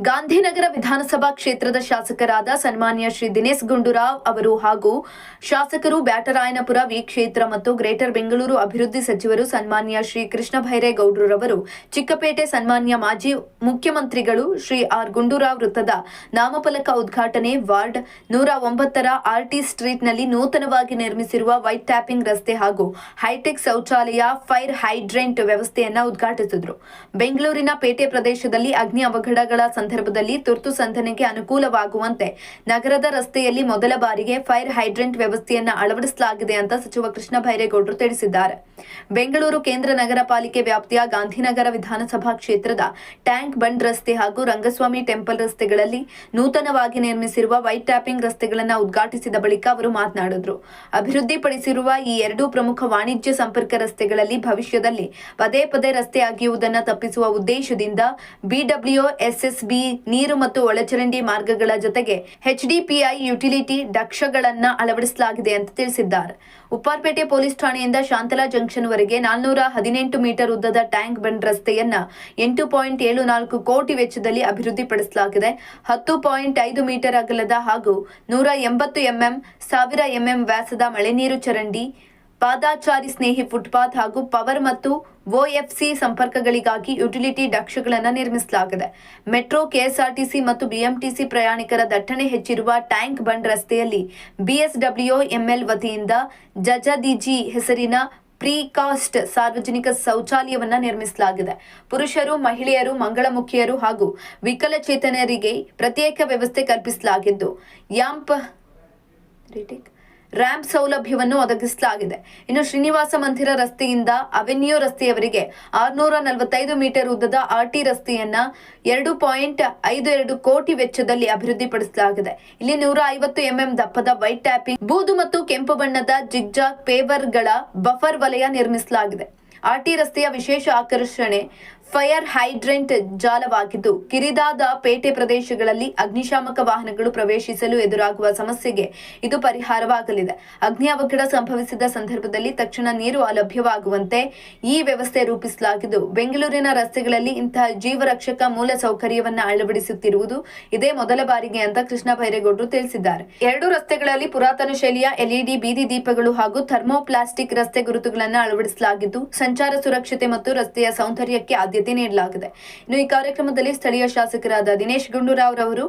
ಗಾಂಧಿನಗರ ವಿಧಾನಸಭಾ ಕ್ಷೇತ್ರದ ಶಾಸಕರಾದ ಸನ್ಮಾನ್ಯ ಶ್ರೀ ದಿನೇಶ್ ಗುಂಡೂರಾವ್ ಅವರು ಹಾಗೂ ಶಾಸಕರು ಬ್ಯಾಟರಾಯನಪುರ ವಿ ಕ್ಷೇತ್ರ ಮತ್ತು ಗ್ರೇಟರ್ ಬೆಂಗಳೂರು ಅಭಿವೃದ್ಧಿ ಸಚಿವರು ಸನ್ಮಾನ್ಯ ಶ್ರೀ ಕೃಷ್ಣ ಬೈರೇಗೌಡರವರು ಚಿಕ್ಕಪೇಟೆ ಸನ್ಮಾನ್ಯ ಮಾಜಿ ಮುಖ್ಯಮಂತ್ರಿಗಳು ಶ್ರೀ ಆರ್ ಗುಂಡೂರಾವ್ ವೃತ್ತದ ನಾಮಫಲಕ ಉದ್ಘಾಟನೆ ವಾರ್ಡ್ 109ರ ಆರ್ಟಿ ಸ್ಟ್ರೀಟ್ನಲ್ಲಿ ನೂತನವಾಗಿ ನಿರ್ಮಿಸಿರುವ ವೈಟ್ ಟ್ಯಾಪಿಂಗ್ ರಸ್ತೆ ಹಾಗೂ ಹೈಟೆಕ್ ಶೌಚಾಲಯ ಫೈರ್ ಹೈಡ್ರೆಂಟ್ ವ್ಯವಸ್ಥೆಯನ್ನು ಉದ್ಘಾಟಿಸಿದರು. ಬೆಂಗಳೂರಿನ ಪೇಟೆ ಪ್ರದೇಶದಲ್ಲಿ ಅಗ್ನಿ ಅವಘಡಗಳ ಸಂದರ್ಭದಲ್ಲಿ ತುರ್ತು ಸಂಧನೆಗೆ ಅನುಕೂಲವಾಗುವಂತೆ ನಗರದ ರಸ್ತೆಯಲ್ಲಿ ಮೊದಲ ಬಾರಿಗೆ ಫೈರ್ ಹೈಡ್ರೆಂಟ್ ವ್ಯವಸ್ಥೆಯನ್ನು ಅಳವಡಿಸಲಾಗಿದೆ ಅಂತ ಸಚಿವ ಕೃಷ್ಣ ಬೈರೇಗೌಡರು ತಿಳಿಸಿದ್ದಾರೆ. ಬೆಂಗಳೂರು ಕೇಂದ್ರ ನಗರ ಪಾಲಿಕೆ ವ್ಯಾಪ್ತಿಯ ಗಾಂಧಿನಗರ ವಿಧಾನಸಭಾ ಕ್ಷೇತ್ರದ ಟ್ಯಾಂಕ್ ಬಂಡ್ ರಸ್ತೆ ಹಾಗೂ ರಂಗಸ್ವಾಮಿ ಟೆಂಪಲ್ ರಸ್ತೆಗಳಲ್ಲಿ ನೂತನವಾಗಿ ನಿರ್ಮಿಸಿರುವ ವೈಟ್ ಟ್ಯಾಪಿಂಗ್ ರಸ್ತೆಗಳನ್ನು ಉದ್ಘಾಟಿಸಿದ ಬಳಿಕ ಅವರು ಮಾತನಾಡಿದರು. ಅಭಿವೃದ್ಧಿಪಡಿಸಿರುವ ಈ ಎರಡೂ ಪ್ರಮುಖ ವಾಣಿಜ್ಯ ಸಂಪರ್ಕ ರಸ್ತೆಗಳಲ್ಲಿ ಭವಿಷ್ಯದಲ್ಲಿ ಪದೇ ಪದೇ ರಸ್ತೆ ಅಗೆಯುವುದನ್ನು ತಪ್ಪಿಸುವ ಉದ್ದೇಶದಿಂದ ಬಿಡಬ್ಲ್ಯೂಎಸ್ಎಸ್ಬಿ ನೀರು ಮತ್ತು ಒಳಚರಂಡಿ ಮಾರ್ಗಗಳ ಜೊತೆಗೆ ಎಚ್ಡಿಪಿಐ ಯುಟಿಲಿಟಿ ಡಕ್ಷಗಳನ್ನ ಅಳವಡಿಸಲಾಗಿದೆ ಅಂತ ತಿಳಿಸಿದ್ದಾರೆ. ಉಪ್ಪಾರಪೇಟೆ ಪೊಲೀಸ್ ಠಾಣೆಯಿಂದ ಶಾಂತಲಾ ಜಂಕ್ಷನ್ ವರೆಗೆ 418 ಮೀಟರ್ ಉದ್ದದ ಟ್ಯಾಂಕ್ ಬಂಡ್ ರಸ್ತೆಯನ್ನ 8.74 ಕೋಟಿ ವೆಚ್ಚದಲ್ಲಿ ಅಭಿವೃದ್ಧಿಪಡಿಸಲಾಗಿದೆ. 10.5 ಮೀಟರ್ ಅಗಲದ ಹಾಗೂ 180 ಎಂಎಂ 1000 ಎಂಎಂ ವ್ಯಾಸದ ಮಳೆನೀರು ಚರಂಡಿ, ಪಾದಾಚಾರಿ ಸ್ನೇಹಿ ಫುಟ್ಪಾತ್ ಹಾಗೂ ಪವರ್ ಮತ್ತು ಒಎಫ್ಸಿ ಸಂಪರ್ಕಗಳಿಗಾಗಿ ಯುಟಿಲಿಟಿ ಡಕ್ಷಗಳನ್ನು ನಿರ್ಮಿಸಲಾಗಿದೆ. ಮೆಟ್ರೋ, ಕೆಎಸ್ಆರ್ಟಿಸಿ ಮತ್ತು ಬಿಎಂಟಿಸಿ ಪ್ರಯಾಣಿಕರ ದಟ್ಟಣೆ ಹೆಚ್ಚಿರುವ ಟ್ಯಾಂಕ್ ಬಂಡ್ ರಸ್ತೆಯಲ್ಲಿ ಬಿಎಸ್ಡಬ್ಲ್ಯೂಎಂಎಲ್ ವತಿಯಿಂದ ಜಜದಿಜಿ ಹೆಸರಿನ ಪ್ರೀಕಾಸ್ಟ್ ಸಾರ್ವಜನಿಕ ಶೌಚಾಲಯವನ್ನು ನಿರ್ಮಿಸಲಾಗಿದೆ. ಪುರುಷರು, ಮಹಿಳೆಯರು, ಮಂಗಳಮುಖಿಯರು ಹಾಗೂ ವಿಕಲಚೇತನರಿಗೆ ಪ್ರತ್ಯೇಕ ವ್ಯವಸ್ಥೆ ಕಲ್ಪಿಸಲಾಗಿದ್ದು ರ್ಯಾಂಪ್ ಸೌಲಭ್ಯವನ್ನು ಒದಗಿಸಲಾಗಿದೆ. ಇನ್ನು ಶ್ರೀನಿವಾಸ ಮಂದಿರ ರಸ್ತೆಯಿಂದ ಅವೆನ್ಯೂ ರಸ್ತೆಯವರೆಗೆ 645 ಮೀಟರ್ ಉದ್ದದ ಆರ್ಟಿ ರಸ್ತೆಯನ್ನ 2.52 ಕೋಟಿ ವೆಚ್ಚದಲ್ಲಿ ಅಭಿವೃದ್ಧಿಪಡಿಸಲಾಗಿದೆ. ಇಲ್ಲಿ 150 ಎಂಎಂ ದಪ್ಪದ ವೈಟ್ ಟ್ಯಾಪಿಂಗ್, ಬೂದು ಮತ್ತು ಕೆಂಪು ಬಣ್ಣದ ಜಿಗ್ಜಾಗ್ ಪೇವರ್ಗಳ ಬಫರ್ ವಲಯ ನಿರ್ಮಿಸಲಾಗಿದೆ. ಆರ್ಟಿ ರಸ್ತೆಯ ವಿಶೇಷ ಆಕರ್ಷಣೆ ಫೈರ್ ಹೈಡ್ರೆಂಟ್ ಜಾಲವಾಗಿದ್ದು, ಕಿರಿದಾದ ಪೇಟೆ ಪ್ರದೇಶಗಳಲ್ಲಿ ಅಗ್ನಿಶಾಮಕ ವಾಹನಗಳು ಪ್ರವೇಶಿಸಲು ಎದುರಾಗುವ ಸಮಸ್ಯೆಗೆ ಇದು ಪರಿಹಾರವಾಗಲಿದೆ. ಅಗ್ನಿ ಅವಘಡ ಸಂಭವಿಸಿದ ಸಂದರ್ಭದಲ್ಲಿ ತಕ್ಷಣ ನೀರು ಲಭ್ಯವಾಗುವಂತೆ ಈ ವ್ಯವಸ್ಥೆ ರೂಪಿಸಲಾಗಿದ್ದು, ಬೆಂಗಳೂರಿನ ರಸ್ತೆಗಳಲ್ಲಿ ಇಂತಹ ಜೀವರಕ್ಷಕ ಮೂಲ ಸೌಕರ್ಯವನ್ನು ಅಳವಡಿಸುತ್ತಿರುವುದು ಇದೇ ಮೊದಲ ಬಾರಿಗೆ ಅಂತ ಕೃಷ್ಣ ಬೈರೇಗೌಡರು ತಿಳಿಸಿದ್ದಾರೆ. ಎರಡು ರಸ್ತೆಗಳಲ್ಲಿ ಪುರಾತನ ಶೈಲಿಯ ಎಲ್ಇಡಿ ಬೀದಿ ದೀಪಗಳು ಹಾಗೂ ಥರ್ಮೋಪ್ಲಾಸ್ಟಿಕ್ ರಸ್ತೆ ಗುರುತುಗಳನ್ನು ಅಳವಡಿಸಲಾಗಿದ್ದು, ಸಂಚಾರ ಸುರಕ್ಷತೆ ಮತ್ತು ರಸ್ತೆಯ ಸೌಂದರ್ಯಕ್ಕೆ ಆದ್ಯತೆ ನೀಡಲಾಗಿದೆ. ಇನ್ನು ಈ ಕಾರ್ಯಕ್ರಮದಲ್ಲಿ ಸ್ಥಳೀಯ ಶಾಸಕರಾದ ದಿನೇಶ್ ಗುಂಡೂರಾವ್ ರವರು,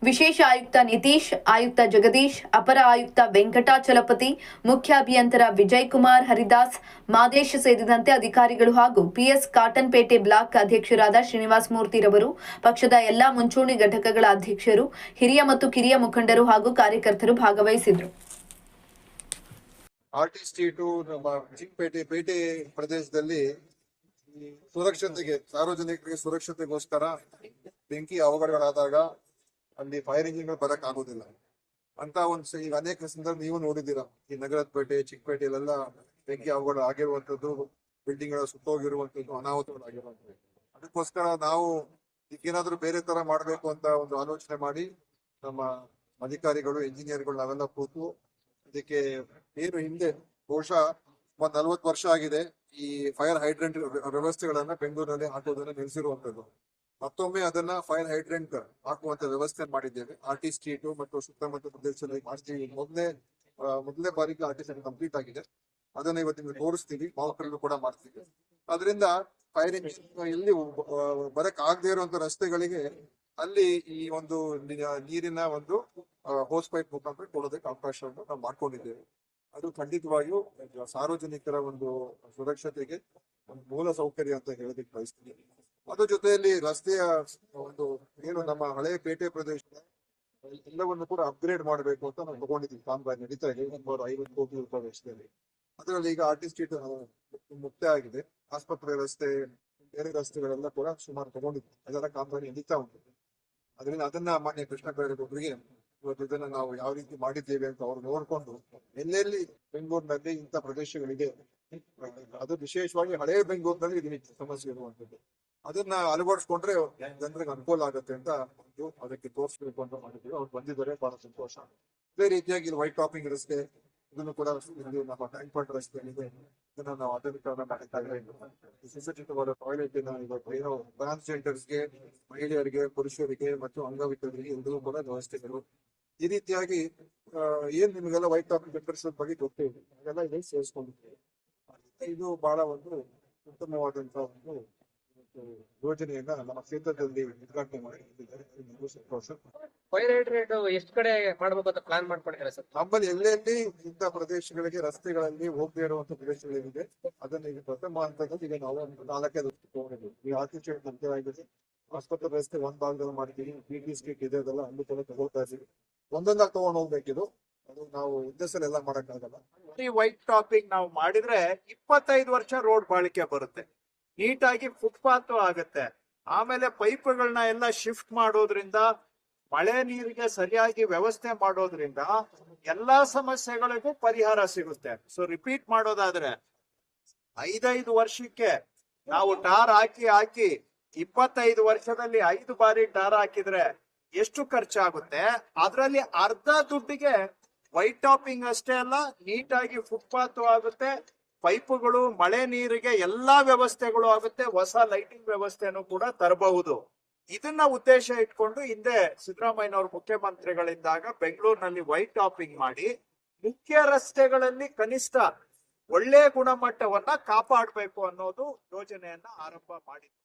ವಿಶೇಷ ಆಯುಕ್ತ ನಿತೀಶ್, ಆಯುಕ್ತ ಜಗದೀಶ್, ಅಪರ ಆಯುಕ್ತ ವೆಂಕಟಾಚಲಪತಿ, ಮುಖ್ಯ ಅಭಿಯಂತರ ವಿಜಯ್ ಕುಮಾರ್ ಹರಿದಾಸ್, ಮಾದೇಶ್ ಸೇರಿದಂತೆ ಅಧಿಕಾರಿಗಳು ಹಾಗೂ ಪಿಎಸ್ ಕಾಟನ್ಪೇಟೆ ಬ್ಲಾಕ್ ಅಧ್ಯಕ್ಷರಾದ ಶ್ರೀನಿವಾಸ ಮೂರ್ತಿ ರವರು, ಪಕ್ಷದ ಎಲ್ಲಾ ಮುಂಚೂಣಿ ಘಟಕಗಳ ಅಧ್ಯಕ್ಷರು, ಹಿರಿಯ ಮತ್ತು ಕಿರಿಯ ಮುಖಂಡರು ಹಾಗೂ ಕಾರ್ಯಕರ್ತರು ಭಾಗವಹಿಸಿದ್ರು. ಆರ್ಟಿ ಸ್ಟ್ರೀಟು ನಮ್ಮ ಚಿಕ್ಕಪೇಟೆ ಪ್ರದೇಶದಲ್ಲಿ ಸುರಕ್ಷತೆಗೆ, ಸಾರ್ವಜನಿಕರಿಗೆ ಸುರಕ್ಷತೆಗೋಸ್ಕರ ಬೆಂಕಿ ಅವಘಡಗಳಾದಾಗ ಅಲ್ಲಿ ಫೈರ್ ಇಂಜಿನ್ಗಳು ಬರಕ್ ಆಗೋದಿಲ್ಲ ಅಂತ ಈಗ ಅನೇಕ ಸಂದರ್ಭ ನೀವು ನೋಡಿದ್ದೀರಾ. ಈ ನಗರದ ಪೇಟೆ, ಚಿಕ್ಕಪೇಟೆಯಲ್ಲೆಲ್ಲ ಬೆಂಕಿ ಅವಘಡ ಆಗಿರುವಂತದ್ದು, ಬಿಲ್ಡಿಂಗ್ ಗಳ ಸುತ್ತೋಗಿರುವಂತದ್ದು, ಅನಾಹುತಗಳಾಗಿರುವಂತದ್ದು. ಅದಕ್ಕೋಸ್ಕರ ನಾವು ಈಗೇನಾದ್ರೂ ಬೇರೆ ತರ ಮಾಡ್ಬೇಕು ಅಂತ ಒಂದು ಆಲೋಚನೆ ಮಾಡಿ ನಮ್ಮ ಅಧಿಕಾರಿಗಳು, ಇಂಜಿನಿಯರ್ಗಳು ನಾವೆಲ್ಲ ಕೂತು ಇದಕ್ಕೆ ಏನು ಹಿಂದೆ ಬಹುಶಃ 40 ವರ್ಷ ಆಗಿದೆ ಈ ಫೈರ್ ಹೈಡ್ರೆಂಟ್ ವ್ಯವಸ್ಥೆಗಳನ್ನ ಬೆಂಗಳೂರಿನಲ್ಲಿ ಹಾಕೋದನ್ನ ನಿಲ್ಲಿಸಿರುವಂತದ್ದು. ಮತ್ತೊಮ್ಮೆ ಅದನ್ನ ಫೈರ್ ಹೈಡ್ರೆಂಟ್ ಹಾಕುವಂತ ವ್ಯವಸ್ಥೆ ಮಾಡಿದ್ದೇವೆ. ಆರ್ಟಿ ಸ್ಟ್ರೀಟ್ ಮತ್ತು ಸುತ್ತಮುತ್ತ ಪ್ರದೇಶದಲ್ಲಿ ಮಾಡ್ತೀವಿ. ಮೊದಲನೇ ಬಾರಿಗೆ ಆರ್ಟಿ ಸ್ಟ್ರೀಟ್ ಕಂಪ್ಲೀಟ್ ಆಗಿದೆ. ಅದನ್ನ ಇವತ್ತಿನ ತೋರಿಸ್ತೀವಿ, ಮಾವುಕರಲ್ಲೂ ಕೂಡ ಮಾಡ್ತೀವಿ. ಅದರಿಂದ ಫೈರ್ ಇಂಜಿನ್ ಎಲ್ಲಿ ಬರಕ್ ಆಗದೆ ಇರುವಂತ ರಸ್ತೆಗಳಿಗೆ ಅಲ್ಲಿ ಈ ಒಂದು ನೀರಿನ ಒಂದು ಹೋಸ್ ಪೈಪ್ ಮುಖಾಂತರ ಕೊಡೋದಕ್ಕೆ ಅವಕಾಶವನ್ನು ನಾವು ಮಾಡ್ಕೊಂಡಿದ್ದೇವೆ. ಅದು ಖಂಡಿತವಾಗಿಯೂ ಸಾರ್ವಜನಿಕರ ಒಂದು ಸುರಕ್ಷತೆಗೆ ಒಂದು ಮೂಲ ಸೌಕರ್ಯ ಅಂತ ಹೇಳೋದಕ್ಕೆ ಬಯಸ್ತೀನಿ. ಅದ್ರ ಜೊತೆಯಲ್ಲಿ ರಸ್ತೆಯ ಒಂದು ಏನು ನಮ್ಮ ಹಳೆ ಪೇಟೆ ಪ್ರದೇಶ ಎಲ್ಲವನ್ನು ಕೂಡ ಅಪ್ಗ್ರೇಡ್ ಮಾಡಬೇಕು ಅಂತ ನಾವು ತಗೊಂಡಿದ್ದೀವಿ. ಕಾಮಗಾರಿ ನಡೀತಾ ಇದೆ 50 ಕೋಟಿ ರೂಪಾಯಿ ವೆಚ್ಚದಲ್ಲಿ. ಅದರಲ್ಲಿ ಈಗ ಆರ್ಟಿ ಸ್ಟ್ರೀಟ್ ಮುಕ್ತ ಆಗಿದೆ. ಆಸ್ಪತ್ರೆ ರಸ್ತೆ, ಬೇರೆ ರಸ್ತೆಗಳೆಲ್ಲ ಕೂಡ ಸುಮಾರು ತಗೊಂಡಿದ್ವಿ. ಅದೆಲ್ಲ ಕಾಮಗಾರಿ ನಡೀತಾ ಉಂಟು. ಅದರಿಂದ ಅದನ್ನ ಮಾನ್ಯ ಕೃಷ್ಣ ಬೈರೇಗೌಡರಿಗೆ ಇವತ್ತು ಇದನ್ನ ನಾವು ಯಾವ ರೀತಿ ಮಾಡಿದ್ದೇವೆ ಅಂತ ಅವ್ರು ನೋಡ್ಕೊಂಡು, ಎಲ್ಲೆಲ್ಲಿ ಬೆಂಗಳೂರಿನಲ್ಲಿ ಇಂಥ ಪ್ರದೇಶಗಳಿದೆ, ಅದು ವಿಶೇಷವಾಗಿ ಹಳೆಯ ಬೆಂಗಳೂರಿನಲ್ಲಿ ಇದು ಹೆಚ್ಚು ಸಮಸ್ಯೆ ಇರುವಂತದ್ದು, ಅದನ್ನ ಅಳವಡಿಸ್ಕೊಂಡ್ರೆ ಜನರಿಗೆ ಅನುಕೂಲ ಆಗುತ್ತೆ ಅಂತ ಅದಕ್ಕೆ ತೋರಿಸ್ಬೇಕು ಅಂತ ಮಾಡಿದ್ದೀವಿ. ಅವ್ರು ಬಂದಿದ್ದಾರೆ, ಬಹಳ ಸಂತೋಷ. ಅದೇ ರೀತಿಯಾಗಿ ವೈಟ್ ಟಾಪಿಂಗ್ ರಸ್ತೆ, ಇದನ್ನು ಕೂಡ ಇಲ್ಲಿ ನಮ್ಮ ಟ್ಯಾಂಕ್ಪಂಡ್ ರಸ್ತೆಯಲ್ಲಿದೆ. ಇದನ್ನ ನಾವು ಆಧುನೀಕರಣ ಮಾಡ್ತಾ ಇದ್ದೇವೆ. ಸುಸಜ್ಜಿತವಾದ ಟಾಯ್ಲೆಟ್ ಏನೋ ಟ್ರಾನ್ಸ್ಜೆಂಡರ್ಸ್ಗೆ, ಮಹಿಳೆಯರಿಗೆ, ಪುರುಷರಿಗೆ ಮತ್ತು ಅಂಗವಿಕಲರಿಗೆ ಎಲ್ಲರೂ ಕೂಡ ವ್ಯವಸ್ಥೆಗಳು. ಈ ರೀತಿಯಾಗಿ ಏನ್ ನಿಮಗೆಲ್ಲ ವೈಟ್ ಟಾಪಿಕ್ ಪೆಪ್ಪರ್ಸ್ ಬಗ್ಗೆ ಗೊತ್ತಿದೆ, ಅದೆಲ್ಲ ಇಲ್ಲಿ ಸೇರಿಸ್ಕೊಂಡಿದ್ದೇವೆ. ಇದು ಬಹಳ ಒಂದು ಉತ್ತಮವಾದಂತಹ ಒಂದು ಯೋಜನೆಯನ್ನ ನಮ್ಮ ಕ್ಷೇತ್ರದಲ್ಲಿ ಉದ್ಘಾಟನೆ ಮಾಡಿದ್ದಾರೆ. ಸಂತೋಷ. ಫೈರ್ ಹೈಡ್ರೆಂಟ್ ಎಷ್ಟು ಕಡೆ ಮಾಡ್ಬೇಕು ಅಂತ ಪ್ಲಾನ್ ಮಾಡ್ಕೊಂಡಿದ್ದಾರೆ ಸರ್? ನಮ್ಮಲ್ಲಿ ಎಲ್ಲೆಲ್ಲಿ ಇಂಥ ಪ್ರದೇಶಗಳಿಗೆ, ರಸ್ತೆಗಳಲ್ಲಿ ಹೋಗದೇ ಇರುವಂತ ಪ್ರದೇಶಗಳೇನಿದೆ ಅದನ್ನ ಈಗ ಪ್ರಥಮ ಹಂತದಲ್ಲಿ ಈಗ ನಾವು ಒಂದು 4-5 ತಗೊಂಡಿದ್ದೀವಿ. ಈಗ ಆರ್ಟಿಫಿಷಿಯಲ್ ನಂತರ ಆಸ್ಪತ್ರೆ ರಸ್ತೆ ಒಂದ್ ಭಾಗದಲ್ಲಿ ಮಾಡ್ತೀವಿ, PT ಸ್ಟ್ರೀಟ್ ಇದೆ, ಅದೆಲ್ಲ ಅಲ್ಲಿ ತಗೊಳ್ತಾ ಇದ್ದೀವಿ. ಒಂದೊಂದಾಗಿ ತಗೊಂಡ್ ಹೋಗ್ಬೇಕಿದು. ಅದು ನಾವು ಉದ್ದೇಶದಲ್ಲಿ ಎಲ್ಲ ಮಾಡಕ್ಕಾಗಲ್ಲ. ಈ ವೈಟ್ ಟಾಪಿಂಗ್ ನಾವು ಮಾಡಿದ್ರೆ 25 ವರ್ಷ ರೋಡ್ ಬಾಳಿಕೆ ಬರುತ್ತೆ, ನೀಟಾಗಿ ಫುಟ್ಪಾತ್ ಆಗುತ್ತೆ. ಆಮೇಲೆ ಪೈಪ್ಗಳನ್ನ ಎಲ್ಲ ಶಿಫ್ಟ್ ಮಾಡೋದ್ರಿಂದ, ಮಳೆ ನೀರಿಗೆ ಸರಿಯಾಗಿ ವ್ಯವಸ್ಥೆ ಮಾಡೋದ್ರಿಂದ ಎಲ್ಲಾ ಸಮಸ್ಯೆಗಳಿಗೂ ಪರಿಹಾರ ಸಿಗುತ್ತೆ. ಸೊ ರಿಪೀಟ್ ಮಾಡೋದಾದ್ರೆ 5 ವರ್ಷಕ್ಕೆ ನಾವು ಟಾರ್ ಹಾಕಿ 25 ವರ್ಷದಲ್ಲಿ 5 ಬಾರಿ ಟಾರ್ ಹಾಕಿದ್ರೆ ಎಷ್ಟು ಖರ್ಚಾಗುತ್ತೆ? ಅದರಲ್ಲಿ ಅರ್ಧ ದುಡ್ಡಿಗೆ ವೈಟ್ ಟಾಪಿಂಗ್ ಅಷ್ಟೇ ಅಲ್ಲ, ನೀಟಾಗಿ ಫುಟ್ಪಾತ್ ಆಗುತ್ತೆ, ಪೈಪುಗಳು, ಮಳೆ ನೀರಿಗೆ ಎಲ್ಲಾ ವ್ಯವಸ್ಥೆಗಳು ಆಗುತ್ತೆ, ಹೊಸ ಲೈಟಿಂಗ್ ವ್ಯವಸ್ಥೆನೂ ಕೂಡ ತರಬಹುದು. ಇದನ್ನ ಉದ್ದೇಶ ಇಟ್ಕೊಂಡು ಹಿಂದೆ ಸಿದ್ದರಾಮಯ್ಯನವರು ಮುಖ್ಯಮಂತ್ರಿಗಳಿದ್ದಾಗ ಬೆಂಗಳೂರಿನಲ್ಲಿ ವೈಟ್ ಟಾಪಿಂಗ್ ಮಾಡಿ ಮುಖ್ಯ ರಸ್ತೆಗಳಲ್ಲಿ ಕನಿಷ್ಠ ಒಳ್ಳೆ ಗುಣಮಟ್ಟವನ್ನ ಕಾಪಾಡಬೇಕು ಅನ್ನೋದು ಯೋಜನೆಯನ್ನ ಆರಂಭ ಮಾಡಿದ್ರು.